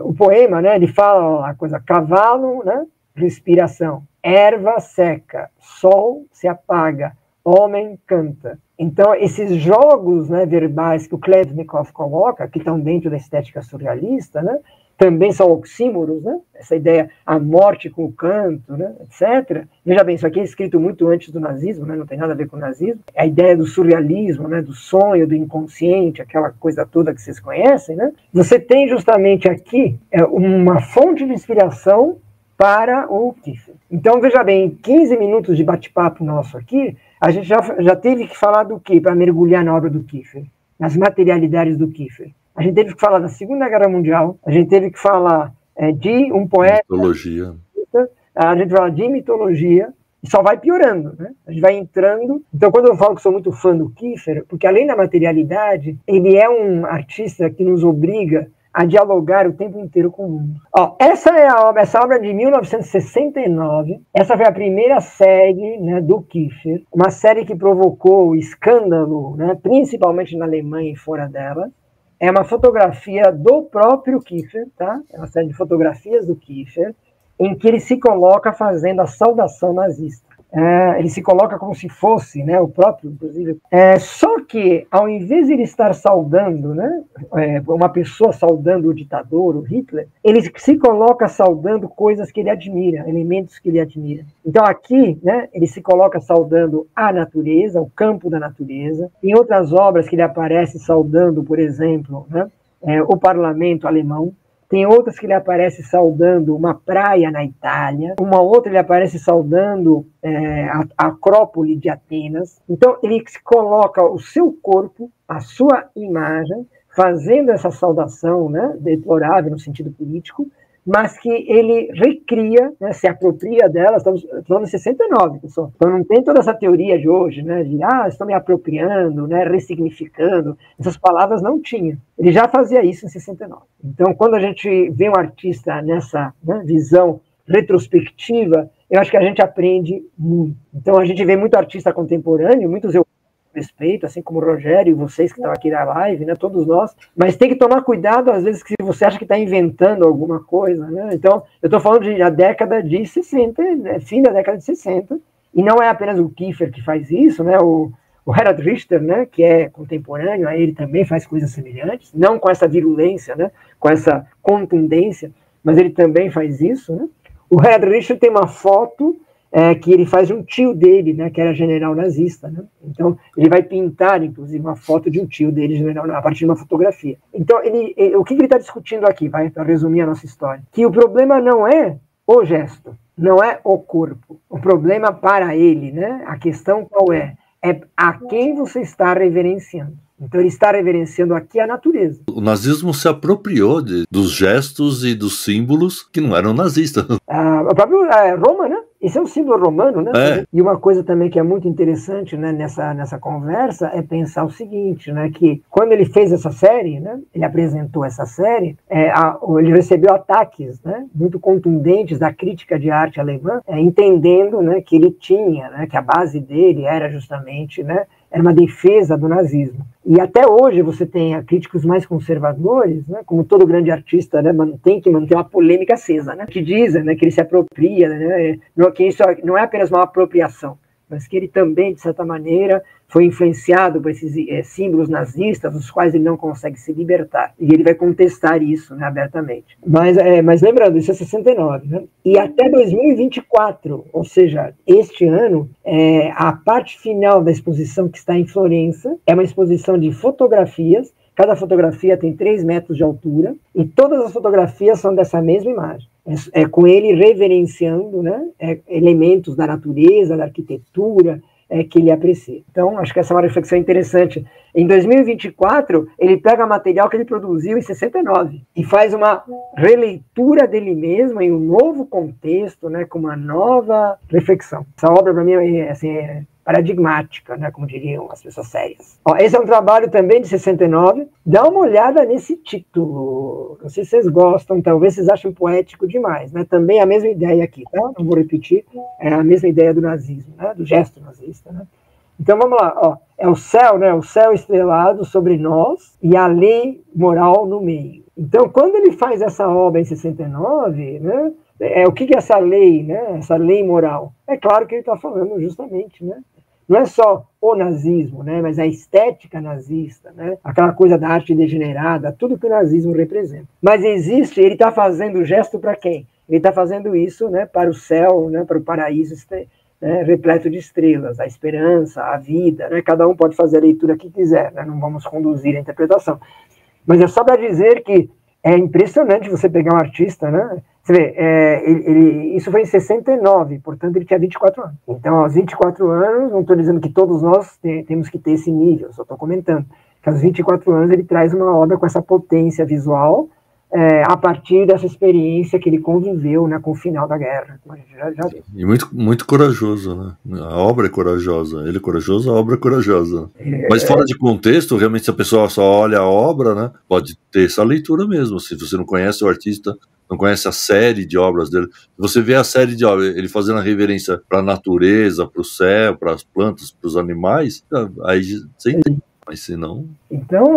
O poema, né, ele fala a coisa cavalo, né, respiração, erva seca, sol se apaga, homem canta. Então, esses jogos, né, verbais que o Klebnikov coloca, que estão dentro da estética surrealista, né, também são oxímoros, né? Essa ideia, a morte com o canto, né? Etc. Veja bem, isso aqui é escrito muito antes do nazismo, né? Não tem nada a ver com o nazismo. A ideia do surrealismo, né? Do sonho, do inconsciente, aquela coisa toda que vocês conhecem, né? Você tem justamente aqui uma fonte de inspiração para o Kiefer. Então, veja bem, 15 minutos de bate-papo nosso aqui, a gente já teve que falar do quê para mergulhar na obra do Kiefer? Nas materialidades do Kiefer. A gente teve que falar da Segunda Guerra Mundial, a gente teve que falar de um poeta... Mitologia. A gente fala de mitologia, e só vai piorando, né? A gente vai entrando... Então, quando eu falo que sou muito fã do Kiefer, porque além da materialidade, ele é um artista que nos obriga a dialogar o tempo inteiro com o mundo. Ó, essa obra é de 1969, essa foi a primeira série, né, do Kiefer, uma série que provocou escândalo, né, principalmente na Alemanha e fora dela. É uma fotografia do próprio Kiefer, tá? É uma série de fotografias do Kiefer, em que ele se coloca fazendo a saudação nazista. Ele se coloca como se fosse, né, o próprio, inclusive. Só que, ao invés de ele estar saudando, né, uma pessoa saudando o ditador, o Hitler, ele se coloca saudando coisas que ele admira, elementos que ele admira. Então, aqui, né, ele se coloca saudando a natureza, o campo da natureza. Em outras obras que ele aparece saudando, por exemplo, né, o parlamento alemão. Tem outras que ele aparece saudando uma praia na Itália, uma outra ele aparece saudando a Acrópole de Atenas. Então, ele coloca o seu corpo, a sua imagem, fazendo essa saudação, né, deplorável no sentido político, mas que ele recria, né, se apropria dela. Estamos falando de 69, pessoal. Então não tem toda essa teoria de hoje, né, de estou me apropriando, né, ressignificando. Essas palavras não tinha. Ele já fazia isso em 69. Então, quando a gente vê um artista nessa, né, visão retrospectiva, eu acho que a gente aprende muito. Então, a gente vê muito artista contemporâneo, muitos eu respeito, assim como o Rogério e vocês que estão aqui na live, né, todos nós, mas tem que tomar cuidado, às vezes, que você acha que está inventando alguma coisa, né? Então, eu estou falando da década de 60, né, fim da década de 60, e não é apenas o Kiefer que faz isso, né? O Gerhard Richter, né, que é contemporâneo, ele também faz coisas semelhantes, não com essa virulência, né, com essa contundência, mas ele também faz isso, né? O Gerhard Richter tem uma foto que ele faz de um tio dele, né, que era general nazista, né? Então, ele vai pintar, inclusive, uma foto de um tio dele, general, a partir de uma fotografia. Então, o que ele está discutindo aqui, para resumir a nossa história? Que o problema não é o gesto, não é o corpo. O problema para ele, né, a questão qual é? É a quem você está reverenciando. Então, ele está reverenciando aqui a natureza. O nazismo se apropriou dos gestos e dos símbolos que não eram nazistas. O próprio Roma, né? Esse é um símbolo romano, né? E uma coisa também que é muito interessante, né, nessa conversa é pensar o seguinte, né, que quando ele fez essa série, né, ele apresentou essa série, ele recebeu ataques, né, muito contundentes da crítica de arte alemã, entendendo, né, que ele tinha, né, que a base dele era justamente, né, era uma defesa do nazismo. E até hoje você tem críticos mais conservadores, né, como todo grande artista, né, tem que manter uma polêmica acesa, né, que dizem, né, que ele se apropria, né, que isso não é apenas uma apropriação, mas que ele também, de certa maneira, foi influenciado por esses símbolos nazistas, dos quais ele não consegue se libertar. E ele vai contestar isso, né, abertamente. Mas lembrando, isso é 69, né? E até 2024, ou seja, este ano, a parte final da exposição que está em Florença é uma exposição de fotografias. Cada fotografia tem 3 metros de altura, e todas as fotografias são dessa mesma imagem. é com ele reverenciando, né, elementos da natureza, da arquitetura, que ele aprecia. Então, acho que essa é uma reflexão interessante. Em 2024, ele pega material que ele produziu em 69 e faz uma releitura dele mesmo em um novo contexto, né, com uma nova reflexão. Essa obra, para mim, é paradigmática, né, como diriam as pessoas sérias. Ó, esse é um trabalho também de 69. Dá uma olhada nesse título. Não sei se vocês gostam, talvez vocês achem poético demais, né? Também a mesma ideia aqui, tá? Não vou repetir. É a mesma ideia do nazismo, né? Do gesto nazista, né? Então vamos lá, ó. É o céu, né? O céu estrelado sobre nós e a lei moral no meio. Então, quando ele faz essa obra em 69, né? O que é essa lei, né? Essa lei moral? É claro que ele está falando justamente, né? Não é só o nazismo, né, mas a estética nazista, né, aquela coisa da arte degenerada, tudo que o nazismo representa. Mas existe, ele está fazendo o gesto para quem? Ele está fazendo isso, né, para o céu, né, para o paraíso, né, repleto de estrelas, a esperança, a vida. Né, cada um pode fazer a leitura que quiser, né, não vamos conduzir a interpretação. Mas é só para dizer que é impressionante você pegar um artista, né? Você vê, isso foi em 69, portanto ele tinha 24 anos. Então, aos 24 anos, não estou dizendo que todos nós temos que ter esse nível, só estou comentando que aos 24 anos ele traz uma obra com essa potência visual, a partir dessa experiência que ele conviveu, né, com o final da guerra. Já viu. E muito, muito corajoso, né? A obra é corajosa. Ele é corajoso, a obra é corajosa. Mas fora de contexto, realmente, se a pessoa só olha a obra, né, pode ter essa leitura mesmo. Se você não conhece o artista, não conhece a série de obras dele, se você vê a série de obras, ele fazendo a reverência para a natureza, para o céu, para as plantas, para os animais, aí você entende. Mas se não... Então,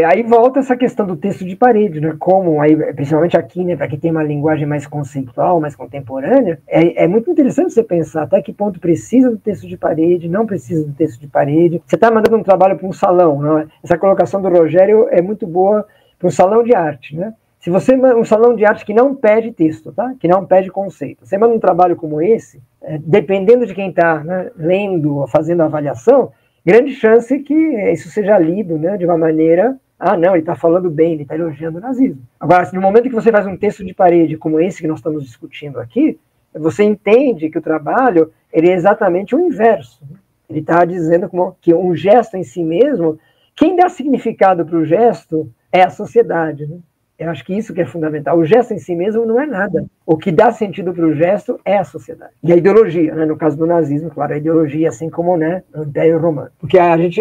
aí volta essa questão do texto de parede, né? Como, aí, principalmente aqui, né, para quem tem uma linguagem mais conceitual, mais contemporânea, é muito interessante você pensar até que ponto precisa do texto de parede, não precisa do texto de parede. Você está mandando um trabalho para um salão, não é? Essa colocação do Rogério é muito boa para um salão de arte, né? Se você manda um salão de arte que não pede texto, tá? Que não pede conceito, você manda um trabalho como esse, dependendo de quem está, né, lendo, fazendo a avaliação, grande chance que isso seja lido, né, de uma maneira, não, ele está falando bem, ele está elogiando o nazismo. Agora, no momento que você faz um texto de parede como esse que nós estamos discutindo aqui, você entende que o trabalho ele é exatamente o inverso. Ele está dizendo que um gesto em si mesmo, quem dá significado para o gesto é a sociedade, né? Eu acho que isso que é fundamental. O gesto em si mesmo não é nada. O que dá sentido para o gesto é a sociedade. E a ideologia, né? No caso do nazismo, claro, a ideologia, assim como, né, o Império Romano. Porque a gente,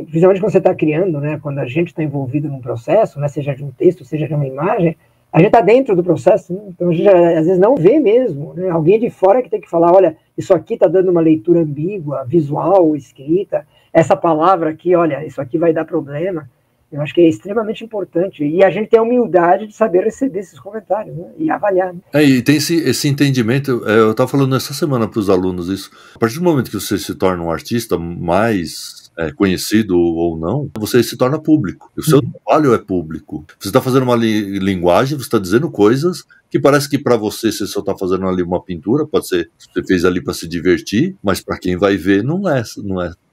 principalmente quando você está criando, né, quando a gente está envolvido num processo, né, seja de um texto, seja de uma imagem, a gente está dentro do processo, né? Então a gente às vezes não vê mesmo, né? Alguém de fora que tem que falar, olha, isso aqui está dando uma leitura ambígua, visual, escrita, essa palavra aqui, olha, isso aqui vai dar problema. Eu acho que é extremamente importante. E a gente tem a humildade de saber receber esses comentários, né? E avaliar. Né? E tem esse entendimento. Eu estava falando essa semana para os alunos isso. A partir do momento que você se torna um artista mais conhecido ou não, você se torna público. O seu trabalho é público. Você está fazendo uma linguagem, você está dizendo coisas que parece que para você só está fazendo ali uma pintura, pode ser que você fez ali para se divertir, mas para quem vai ver não é.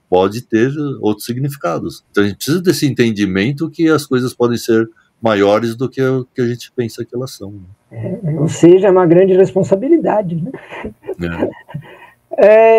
Pode ter outros significados. Então a gente precisa desse entendimento que as coisas podem ser maiores do que a gente pensa que elas são. Ou seja, é uma grande responsabilidade. Né?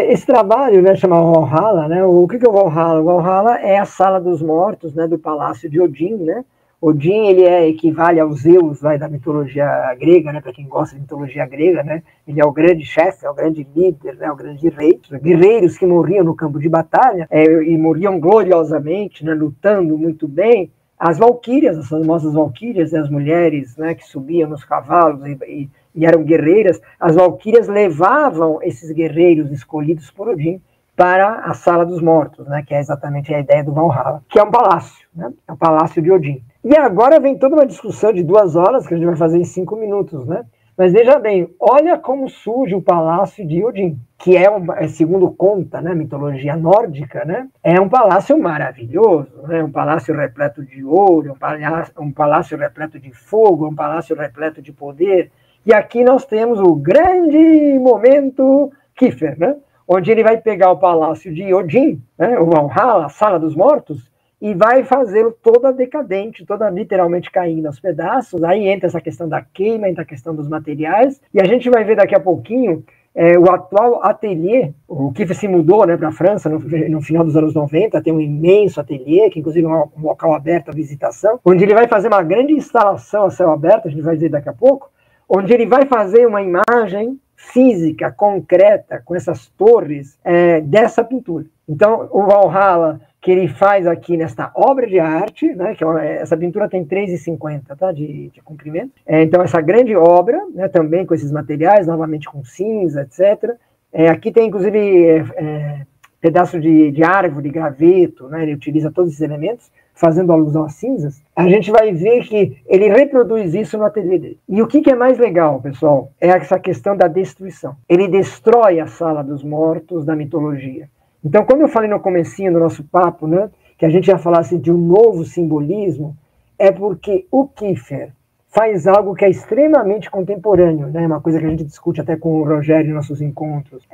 Esse trabalho, né, chama Valhalla, né? O que é o Valhalla? O Valhalla é a sala dos mortos, né, do palácio de Odin, né? Odin, ele equivale ao Zeus da mitologia grega, né, para quem gosta de mitologia grega, né, ele é o grande chefe, é o grande líder, né, o grande rei. Guerreiros que morriam no campo de batalha e morriam gloriosamente, né, lutando muito bem. As valquírias, as famosas valquírias, né, as mulheres, né, que subiam nos cavalos e eram guerreiras, as valquírias levavam esses guerreiros escolhidos por Odin para a Sala dos Mortos, né, que é exatamente a ideia do Valhalla, que é um palácio, né, é o palácio de Odin. E agora vem toda uma discussão de 2 horas, que a gente vai fazer em 5 minutos, né? Mas veja bem, olha como surge o palácio de Odin, que segundo conta, né, mitologia nórdica, né, é um palácio maravilhoso, né, um palácio repleto de ouro, um palácio repleto de fogo, um palácio repleto de poder. E aqui nós temos o grande momento Kiefer, né, onde ele vai pegar o palácio de Odin, né, o Valhalla, a Sala dos Mortos, e vai fazê-lo toda decadente, toda literalmente caindo aos pedaços. Aí entra essa questão da queima, entra a questão dos materiais, e a gente vai ver daqui a pouquinho o atual ateliê, o Kiefer se mudou, né, para a França no final dos anos 90, tem um imenso ateliê, que inclusive é um local aberto à visitação, onde ele vai fazer uma grande instalação a céu aberto, a gente vai ver daqui a pouco, onde ele vai fazer uma imagem física, concreta, com essas torres dessa pintura. Então, o Valhalla, que ele faz aqui nesta obra de arte, né, que essa pintura tem 3,50, tá, de comprimento. Então, essa grande obra, né, também com esses materiais, novamente com cinza, etc. Aqui tem, inclusive, pedaço de árvore, graveto, né, ele utiliza todos esses elementos, fazendo alusão às cinzas. A gente vai ver que ele reproduz isso no ateliê dele. E o que é mais legal, pessoal, é essa questão da destruição. Ele destrói a Sala dos Mortos da mitologia. Então, quando eu falei no comecinho do nosso papo, né, que a gente ia falar assim, de um novo simbolismo, é porque o Kiefer faz algo que é extremamente contemporâneo, né, uma coisa que a gente discute até com o Rogério em nossos encontros.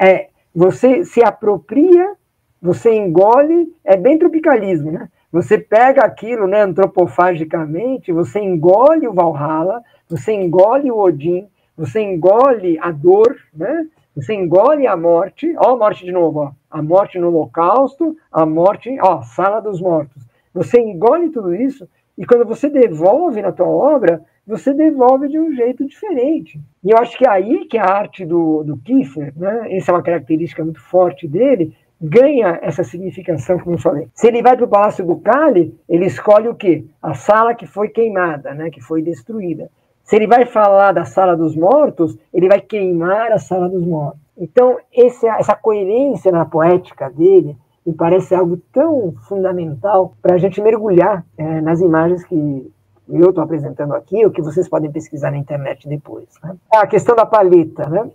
Você se apropria, você engole, é bem tropicalismo, né? Você pega aquilo, né, antropofagicamente, você engole o Valhalla, você engole o Odin, você engole a dor, né? Você engole a morte, ó a morte de novo, ó, a morte no holocausto, a morte, ó, Sala dos Mortos. Você engole tudo isso e quando você devolve na tua obra, você devolve de um jeito diferente. E eu acho que é aí que a arte do Kiefer, né, essa é uma característica muito forte dele, ganha essa significação, como eu falei. Se ele vai para o Palácio Ducale, ele escolhe o quê? A sala que foi queimada, né, que foi destruída. Se ele vai falar da Sala dos Mortos, ele vai queimar a Sala dos Mortos. Então, essa coerência na poética dele me parece algo tão fundamental para a gente mergulhar nas imagens que eu estou apresentando aqui, ou que vocês podem pesquisar na internet depois. Né? A questão da paleta, né?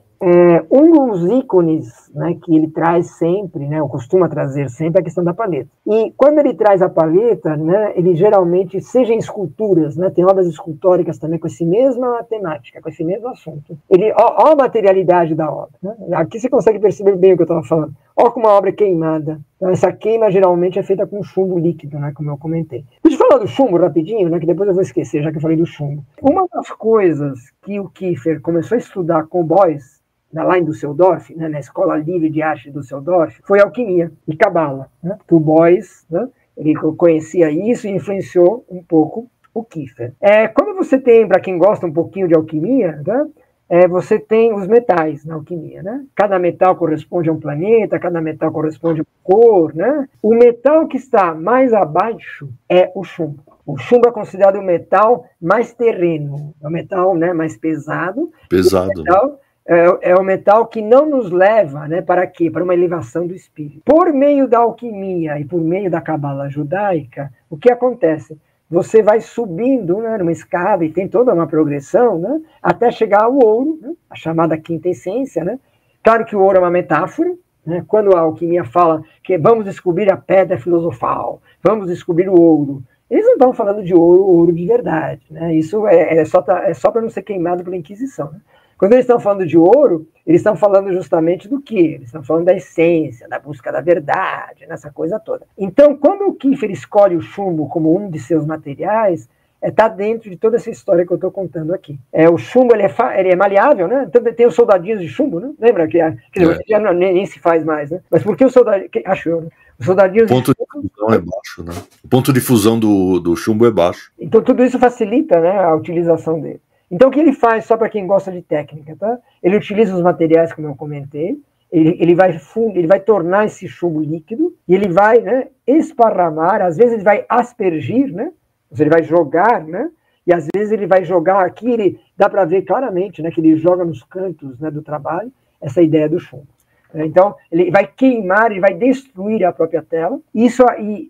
Um dos ícones, né, que ele traz sempre, né, ou costuma trazer sempre, é a questão da paleta. E quando ele traz a paleta, né, ele geralmente, seja em esculturas, né, tem obras escultóricas também com essa mesma temática, com esse mesmo assunto. Ó a materialidade da obra. Né? Aqui você consegue perceber bem o que eu estava falando. Ó como a obra é queimada. Então, essa queima geralmente é feita com chumbo líquido, né, como eu comentei. Deixa eu falar do chumbo rapidinho, né, que depois eu vou esquecer, já que eu falei do chumbo. Uma das coisas que o Kiefer começou a estudar com o Beuys, lá em Düsseldorf, né, na Escola Livre de Arte de Düsseldorf, foi alquimia e cabala. Né? O Beuys, né, ele conhecia isso e influenciou um pouco o Kiefer. Quando você tem, para quem gosta um pouquinho de alquimia, né, você tem os metais na alquimia. Né? Cada metal corresponde a um planeta, cada metal corresponde a uma cor. Né? O metal que está mais abaixo é o chumbo. O chumbo é considerado o metal mais terreno, é o metal, né, mais pesado. Pesado. É o metal que não nos leva, né, para quê? Para uma elevação do espírito. Por meio da alquimia e por meio da cabala judaica, o que acontece? Você vai subindo, né, numa escada, e tem toda uma progressão, né, até chegar ao ouro, né, a chamada quinta essência. Né? Claro que o ouro é uma metáfora. Né? Quando a alquimia fala que vamos descobrir a pedra filosofal, vamos descobrir o ouro, eles não estão falando de ouro de verdade. Né? Isso é só para não ser queimado pela Inquisição. Né? Quando eles estão falando de ouro, eles estão falando justamente do quê? Eles estão falando da essência, da busca da verdade, nessa coisa toda. Então, quando o Kiefer escolhe o chumbo como um de seus materiais, está dentro de toda essa história que eu estou contando aqui. O chumbo ele é maleável, né? Então, tem os soldadinhos de chumbo, né? Lembra que já nem se faz mais, né? Mas por que os soldadinhos... Acho eu, né? Os soldadinhos o ponto de fusão é baixo, né? O ponto de fusão do chumbo é baixo. Então, tudo isso facilita, né, a utilização dele. Então, o que ele faz, só para quem gosta de técnica, tá? Ele utiliza os materiais, como eu comentei, ele vai tornar esse chumbo líquido, e ele vai, né, esparramar, às vezes ele vai aspergir, né? Ele vai jogar, né? E às vezes ele vai jogar aqui, dá para ver claramente, né, que ele joga nos cantos, né, do trabalho, essa ideia do chumbo. Então, ele vai queimar, ele vai destruir a própria tela. E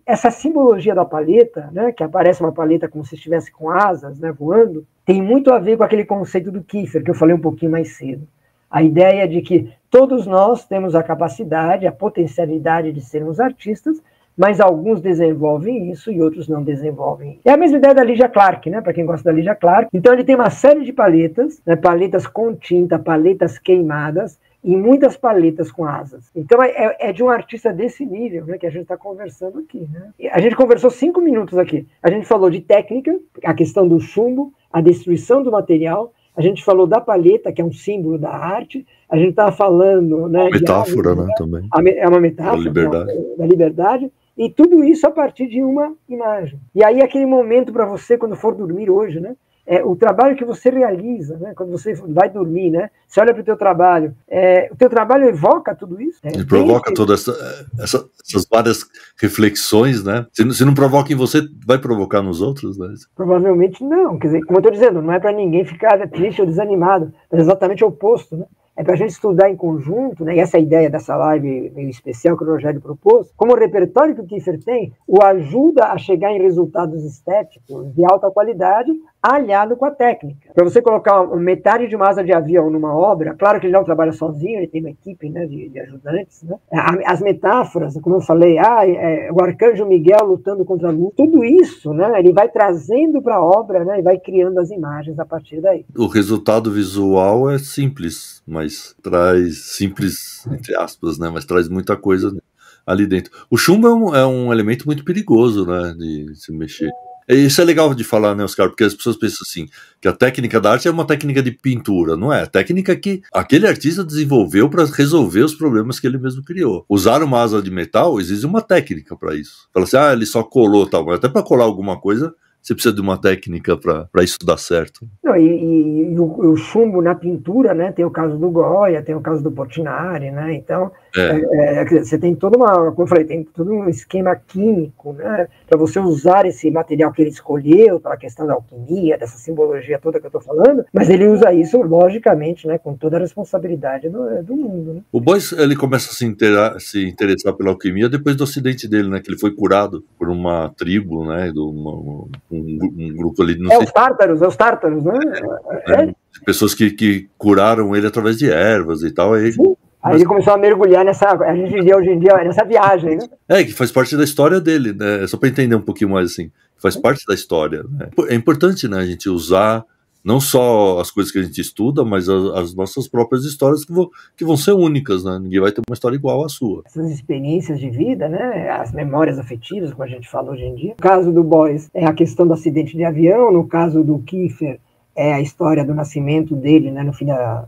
essa simbologia da paleta, né, que aparece uma paleta como se estivesse com asas, né, voando, tem muito a ver com aquele conceito do Kiefer, que eu falei um pouquinho mais cedo. A ideia de que todos nós temos a capacidade, a potencialidade de sermos artistas, mas alguns desenvolvem isso e outros não desenvolvem. É a mesma ideia da Lygia Clark, né, para quem gosta da Lygia Clark. Então, ele tem uma série de paletas, né, paletas com tinta, paletas queimadas, em muitas paletas com asas. Então é de um artista desse nível, né, que a gente está conversando aqui. Né? A gente conversou 5 minutos aqui. A gente falou de técnica, a questão do chumbo, a destruição do material. A gente falou da palheta, que é um símbolo da arte. A gente estava falando... Né, metáfora, arte, né, também. É uma metáfora da liberdade. E tudo isso a partir de uma imagem. E aí aquele momento para você, quando for dormir hoje, né? O trabalho que você realiza, né? Quando você vai dormir, né? Você olha para o teu trabalho, o teu trabalho evoca tudo isso? Ele provoca todas essas várias reflexões, né? Se não provoca em você, vai provocar nos outros, né? Provavelmente não. Quer dizer, como eu estou dizendo, não é para ninguém ficar triste ou desanimado, é exatamente o oposto, né? É para a gente estudar em conjunto, né? E essa é a ideia dessa live meio especial que o Rogério propôs, como o repertório que o Kiefer tem o ajuda a chegar em resultados estéticos de alta qualidade, aliado com a técnica. Para você colocar metade de uma asa de avião numa obra, claro que ele não trabalha sozinho, ele tem uma equipe, né, de ajudantes, né? As metáforas, como eu falei, o arcanjo Miguel lutando contra a luz, tudo isso, né, ele vai trazendo para a obra, né, e vai criando as imagens a partir daí. O resultado visual é simples, mas traz, simples entre aspas, né, mas traz muita coisa ali dentro. O chumbo é um elemento muito perigoso, né, de se mexer. Isso é legal de falar, né, Oscar? Porque as pessoas pensam assim, que a técnica da arte é uma técnica de pintura, não é? A técnica que aquele artista desenvolveu para resolver os problemas que ele mesmo criou. Usar uma asa de metal, existe uma técnica para isso. Fala assim, ele só colou tal, mas até para colar alguma coisa, você precisa de uma técnica para isso dar certo. Não, e o chumbo na pintura, né? Tem o caso do Goya, tem o caso do Portinari, né? Então, você tem toda como eu falei, tem todo um esquema químico, né? Para você usar esse material que ele escolheu, pela questão da alquimia, dessa simbologia toda que eu estou falando, mas ele usa isso, logicamente, né? Com toda a responsabilidade do mundo. Né? O Beuys, ele começa a se interessar pela alquimia depois do acidente dele, né? Que ele foi curado por uma tribo, né? Um grupo ali. Os tártaros, né? Pessoas que curaram ele através de ervas e tal. Aí ele começou a mergulhar a gente diria hoje em dia, nessa viagem, né? Que faz parte da história dele, né? Só para entender um pouquinho mais assim. Faz parte da história. Né? É importante, né? A gente usar não só as coisas que a gente estuda, mas as nossas próprias histórias que vão ser únicas, né? Ninguém vai ter uma história igual à sua. Essas experiências de vida, né? As memórias afetivas, como a gente fala hoje em dia. No caso do Beuys, é a questão do acidente de avião. No caso do Kiefer, é a história do nascimento dele, né? No final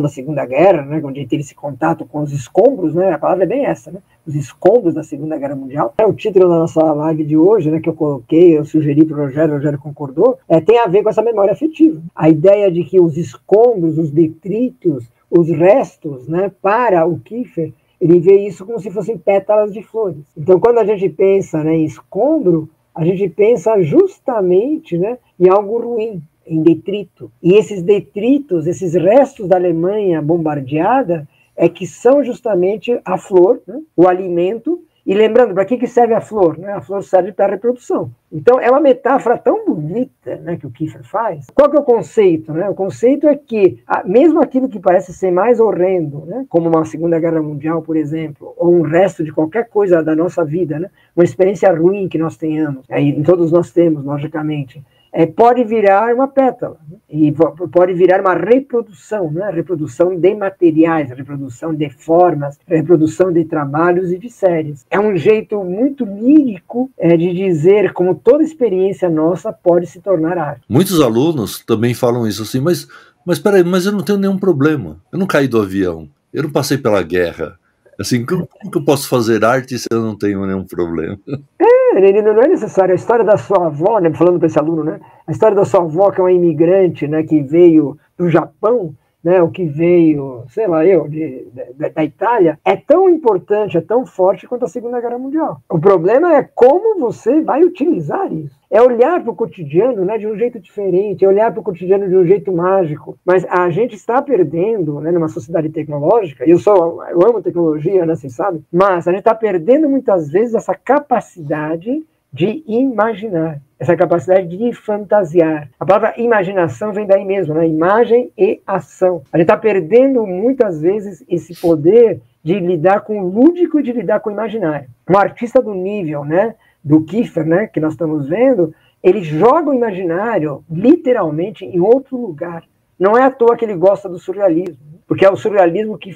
da Segunda Guerra, né? Onde ele teve esse contato com os escombros, né? A palavra é bem essa, né? Os escombros da Segunda Guerra Mundial. É o título da nossa live de hoje, né, que eu coloquei, eu sugeri para o Rogério concordou, tem a ver com essa memória afetiva. A ideia de que os escombros, os detritos, os restos, né, para o Kiefer, ele vê isso como se fossem pétalas de flores. Então, quando a gente pensa, né, em escombro, a gente pensa justamente, né, em algo ruim, em detrito. E esses detritos, esses restos da Alemanha bombardeada, que são justamente a flor, né, o alimento. E lembrando, para que serve a flor? Né? A flor serve para a reprodução. Então, é uma metáfora tão bonita, né, que o Kiefer faz. Qual que é o conceito? Né? O conceito é que, mesmo aquilo que parece ser mais horrendo, né, como uma Segunda Guerra Mundial, por exemplo, ou um resto de qualquer coisa da nossa vida, né, uma experiência ruim que nós tenhamos, e todos nós temos, logicamente, pode virar uma pétala, né? E pode virar uma reprodução, né? Reprodução de materiais, reprodução de formas, reprodução de trabalhos e de séries. É um jeito muito lírico de dizer como toda experiência nossa pode se tornar arte. Muitos alunos também falam isso assim, mas peraí, mas eu não tenho nenhum problema, eu não caí do avião, eu não passei pela guerra, assim, como que eu posso fazer arte se eu não tenho nenhum problema? Não é necessário. A história da sua avó, né, falando para esse aluno, né, a história da sua avó, que é uma imigrante, né, que veio do Japão, né, o que veio, sei lá, da Itália, é tão importante, é tão forte quanto a Segunda Guerra Mundial. O problema é como você vai utilizar isso. É olhar para o cotidiano, né, de um jeito diferente, é olhar para o cotidiano de um jeito mágico. Mas a gente está perdendo, né, numa sociedade tecnológica, eu amo tecnologia, né, vocês sabem, mas a gente está perdendo muitas vezes essa capacidade de imaginar, essa capacidade de fantasiar. A palavra imaginação vem daí mesmo, né? Imagem e ação. A gente está perdendo muitas vezes esse poder de lidar com o lúdico e de lidar com o imaginário. Um artista do nível, né, do Kiefer, né, que nós estamos vendo, ele joga o imaginário literalmente em outro lugar. Não é à toa que ele gosta do surrealismo, porque é o surrealismo que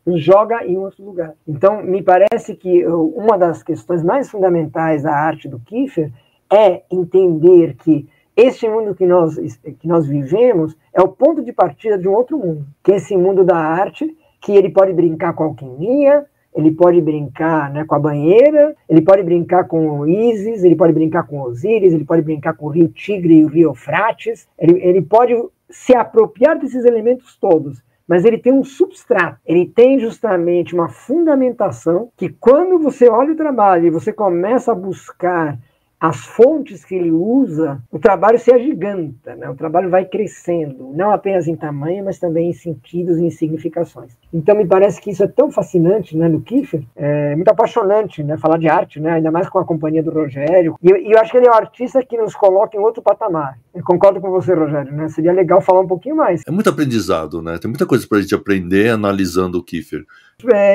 nos joga em outro lugar. Então, me parece que uma das questões mais fundamentais da arte do Kiefer é entender que este mundo que nós vivemos é o ponto de partida de um outro mundo, que é esse mundo da arte, que ele pode brincar com a alquimia, ele pode brincar, né, com a banheira, ele pode brincar com o Ísis, ele pode brincar com Osíris, ele pode brincar com o rio Tigre e o rio Eufrates, ele pode se apropriar desses elementos todos, mas ele tem um substrato, ele tem justamente uma fundamentação que quando você olha o trabalho e você começa a buscar as fontes que ele usa, o trabalho se agiganta, né? O trabalho vai crescendo, não apenas em tamanho, mas também em sentidos e em significações. Então me parece que isso é tão fascinante, né, no Kiefer, é muito apaixonante, né, falar de arte, né, ainda mais com a companhia do Rogério, e eu acho que ele é um artista que nos coloca em outro patamar. Eu concordo com você, Rogério, né? Seria legal falar um pouquinho mais. É muito aprendizado, né? Tem muita coisa para a gente aprender analisando o Kiefer.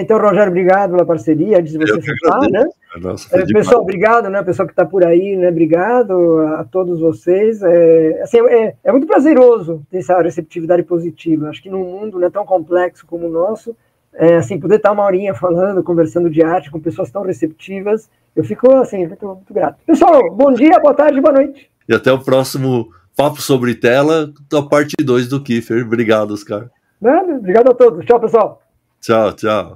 Então, Rogério, obrigado pela parceria, antes de você ficar, né? Nossa, pessoal, obrigado, né? Pessoal que está por aí, né? Obrigado a todos vocês. É muito prazeroso ter essa receptividade positiva. Acho que num mundo, né, tão complexo como o nosso, assim, poder estar uma horinha falando, conversando de arte com pessoas tão receptivas, eu fico, assim, muito grato. Pessoal, bom dia, boa tarde, boa noite. E até o próximo Papo sobre Tela, da parte 2 do Kiefer. Obrigado, Oscar. Obrigado a todos. Tchau, pessoal. Tchau, tchau.